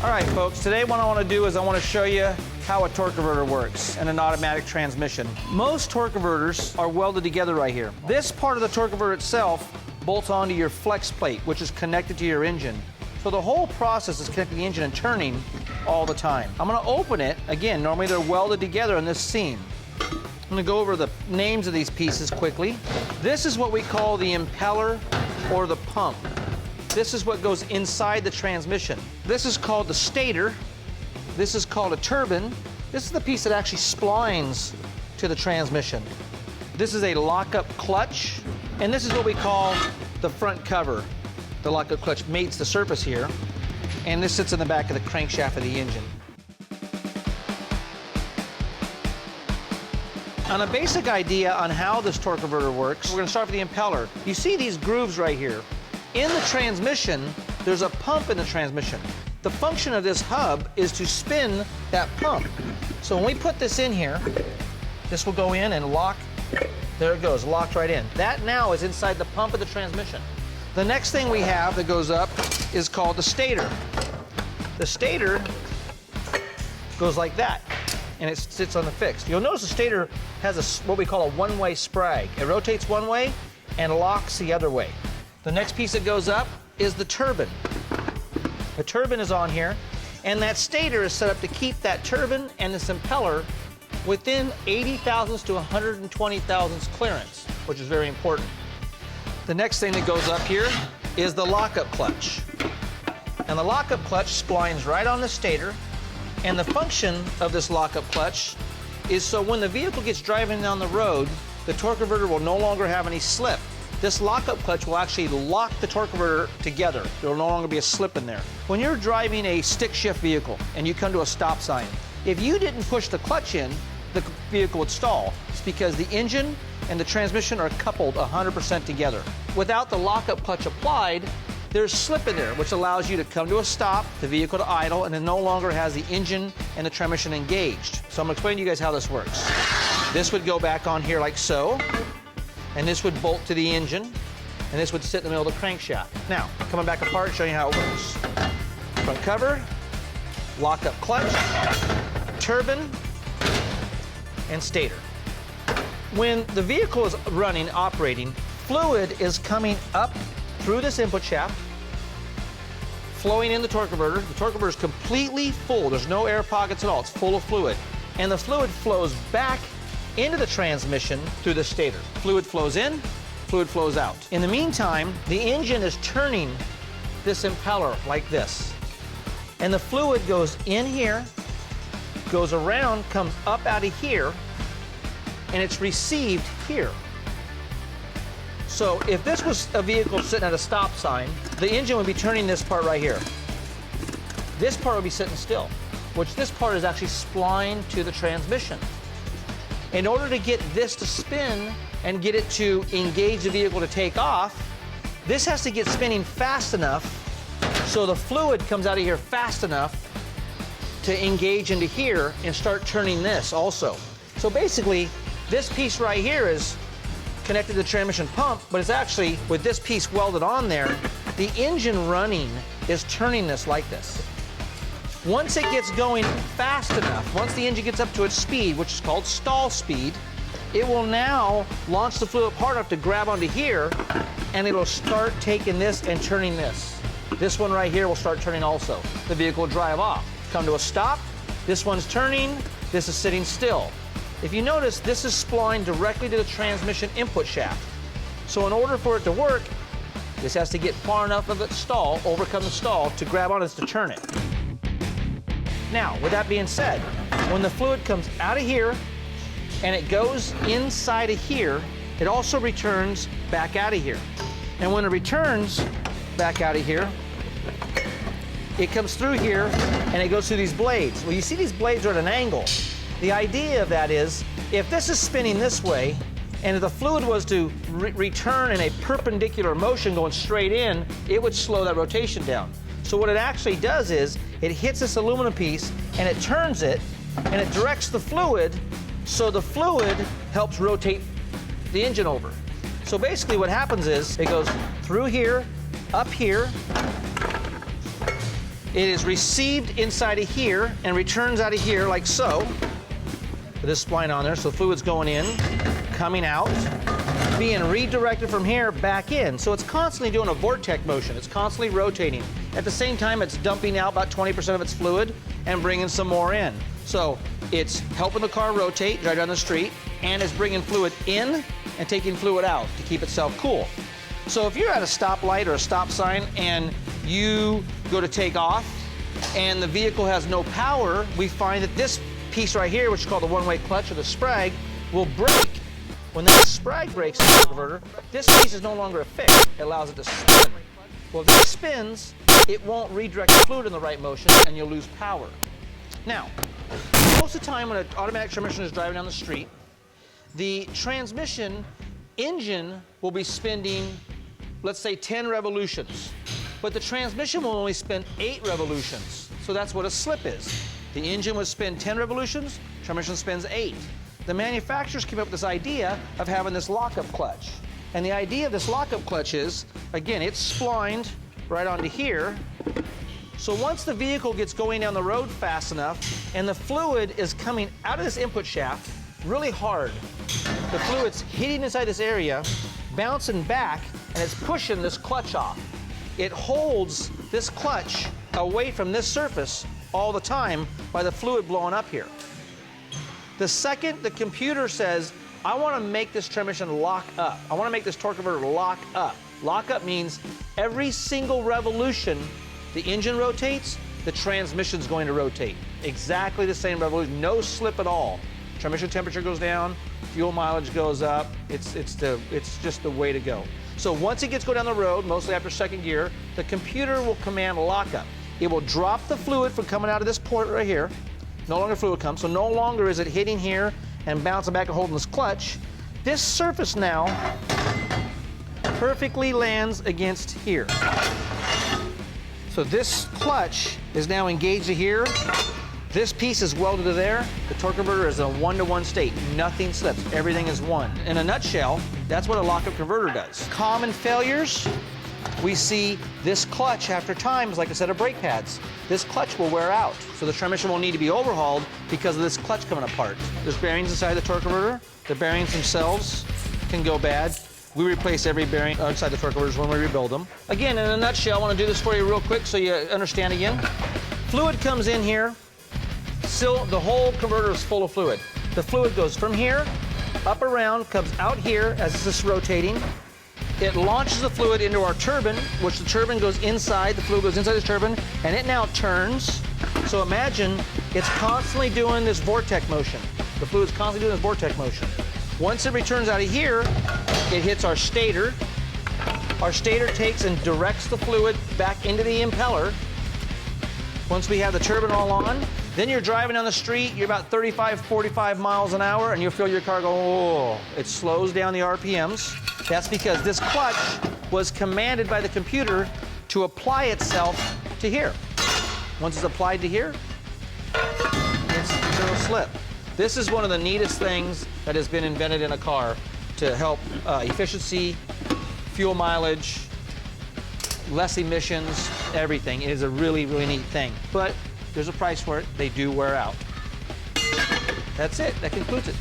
All right, folks, today what I want to do is I want to show you how a torque converter works in an automatic transmission. Most torque converters are welded together right here. This part of the torque converter itself bolts onto your flex plate, which is connected to your engine. So the whole process is connecting the engine and turning all the time. I'm going to open it. Again, normally they're welded together in this seam. I'm going to go over the names of these pieces quickly. This is what we call the impeller or the pump. This is what goes inside the transmission. This is called the stator. This is called a turbine. This is the piece that actually splines to the transmission. This is a lockup clutch, and this is what we call the front cover. The lockup clutch mates the surface here, and this sits in the back of the crankshaft of the engine. On a basic idea on how this torque converter works, we're going to start with the impeller. You see these grooves right here. In the transmission, there's a pump in the transmission. The function of this hub is to spin that pump. So when we put this in here, this will go in and lock. There it goes, locked right in. That now is inside the pump of the transmission. The next thing we have that goes up is called the stator. The stator goes like that, and it sits on the fixed. You'll notice the stator has what we call a one-way sprag. It rotates one way and locks the other way. The next piece that goes up is the turbine. The turbine is on here, and that stator is set up to keep that turbine and this impeller within 80 thousandths to 120 thousandths clearance, which is very important. The next thing that goes up here is the lockup clutch. And the lockup clutch splines right on the stator, and the function of this lockup clutch is so when the vehicle gets driving down the road, the torque converter will no longer have any slip. This lockup clutch will actually lock the torque converter together. There will no longer be a slip in there. When you're driving a stick shift vehicle and you come to a stop sign, if you didn't push the clutch in, the vehicle would stall. It's because the engine and the transmission are coupled 100% together. Without the lockup clutch applied, there's slip in there, which allows you to come to a stop, the vehicle to idle, and it no longer has the engine and the transmission engaged. So I'm going to explain to you guys how this works. This would go back on here like so, and this would bolt to the engine, and this would sit in the middle of the crankshaft. Now, coming back apart, showing you how it works. Front cover, lockup clutch, turbine, and stator. When the vehicle is running, operating, fluid is coming up through this input shaft, flowing in the torque converter. The torque converter is completely full. There's no air pockets at all. It's full of fluid. And the fluid flows back into the transmission through the stator. Fluid flows in, fluid flows out. In the meantime, the engine is turning this impeller like this. And the fluid goes in here, goes around, comes up out of here, and it's received here. So if this was a vehicle sitting at a stop sign, the engine would be turning this part right here. This part would be sitting still, which this part is actually splined to the transmission. In order to get this to spin and get it to engage the vehicle to take off, this has to get spinning fast enough so the fluid comes out of here fast enough to engage into here and start turning this also. So basically, this piece right here is connected to the transmission pump, but it's actually, with this piece welded on there, the engine running is turning this like this. Once it gets going fast enough, once the engine gets up to its speed, which is called stall speed, it will now launch the fluid hard enough to grab onto here, and it'll start taking this and turning this. This one right here will start turning also. The vehicle will drive off. Come to a stop, this one's turning, this is sitting still. If you notice, this is splined directly to the transmission input shaft. So in order for it to work, this has to get far enough of its stall, overcome the stall, to grab on it to turn it. Now, with that being said, when the fluid comes out of here and it goes inside of here, it also returns back out of here. And when it returns back out of here, it comes through here and it goes through these blades. Well, you see these blades are at an angle. The idea of that is, if this is spinning this way, and if the fluid was to return in a perpendicular motion going straight in, it would slow that rotation down. So what it actually does is, it hits this aluminum piece, and it turns it, and it directs the fluid, so the fluid helps rotate the engine over. So basically what happens is, it goes through here, up here, It is received inside of here and returns out of here like so. With this spline on there, so fluid's going in, coming out, being redirected from here back in. So it's constantly doing a vortex motion. It's constantly rotating. At the same time, it's dumping out about 20% of its fluid and bringing some more in. So it's helping the car rotate, drive down the street, and it's bringing fluid in and taking fluid out to keep itself cool. So if you're at a stoplight or a stop sign and you go to take off and the vehicle has no power, we find that this piece right here, which is called the one-way clutch or the sprag, will break. When that sprag breaks in the torque converter, this piece is no longer a fix. It allows it to spin. Well, if it spins, it won't redirect the fluid in the right motion and you'll lose power. Now, most of the time when an automatic transmission is driving down the street, the transmission engine will be spinning, let's say 10 revolutions, but the transmission will only spin 8 revolutions. So that's what a slip is. The engine would spin 10 revolutions, transmission spins 8. The manufacturers came up with this idea of having this lockup clutch. And the idea of this lockup clutch is, again, it's splined right onto here. So once the vehicle gets going down the road fast enough and the fluid is coming out of this input shaft really hard, the fluid's hitting inside this area, bouncing back, and it's pushing this clutch off. It holds this clutch away from this surface all the time by the fluid blowing up here. The second the computer says, I want to make this transmission lock up, I want to make this torque converter lock up. Lock up means every single revolution the engine rotates, the transmission's going to rotate. Exactly the same revolution, no slip at all. Transmission temperature goes down, fuel mileage goes up. It's just the way to go. So once it gets go down the road, mostly after second gear, the computer will command lockup. It will drop the fluid from coming out of this port right here. No longer fluid comes, so no longer is it hitting here and bouncing back and holding this clutch. This surface now perfectly lands against here. So this clutch is now engaged to here. This piece is welded to there. The torque converter is in a one-to-one state. Nothing slips. Everything is one. In a nutshell, that's what a lockup converter does. Common failures, we see this clutch after time is like a set of brake pads. This clutch will wear out, so the transmission will need to be overhauled because of this clutch coming apart. There's bearings inside the torque converter. The bearings themselves can go bad. We replace every bearing inside the torque converters when we rebuild them. Again, in a nutshell, I want to do this for you real quick so you understand again. Fluid comes in here. Still, the whole converter is full of fluid. The fluid goes from here, up around, comes out here as this is rotating. It launches the fluid into our turbine, which the turbine goes inside, the fluid goes inside the turbine, and it now turns. So imagine it's constantly doing this vortex motion. The fluid's constantly doing this vortex motion. Once it returns out of here, it hits our stator. Our stator takes and directs the fluid back into the impeller. Once we have the turbine all on, then you're driving down the street, you're about 35, 45 miles an hour, and you'll feel your car go, oh, it slows down the RPMs. That's because this clutch was commanded by the computer to apply itself to here. Once it's applied to here, it's zero slip. This is one of the neatest things that has been invented in a car to help efficiency, fuel mileage, less emissions, everything. It is a really, really neat thing. But there's a price for it. They do wear out. That's it. That concludes it.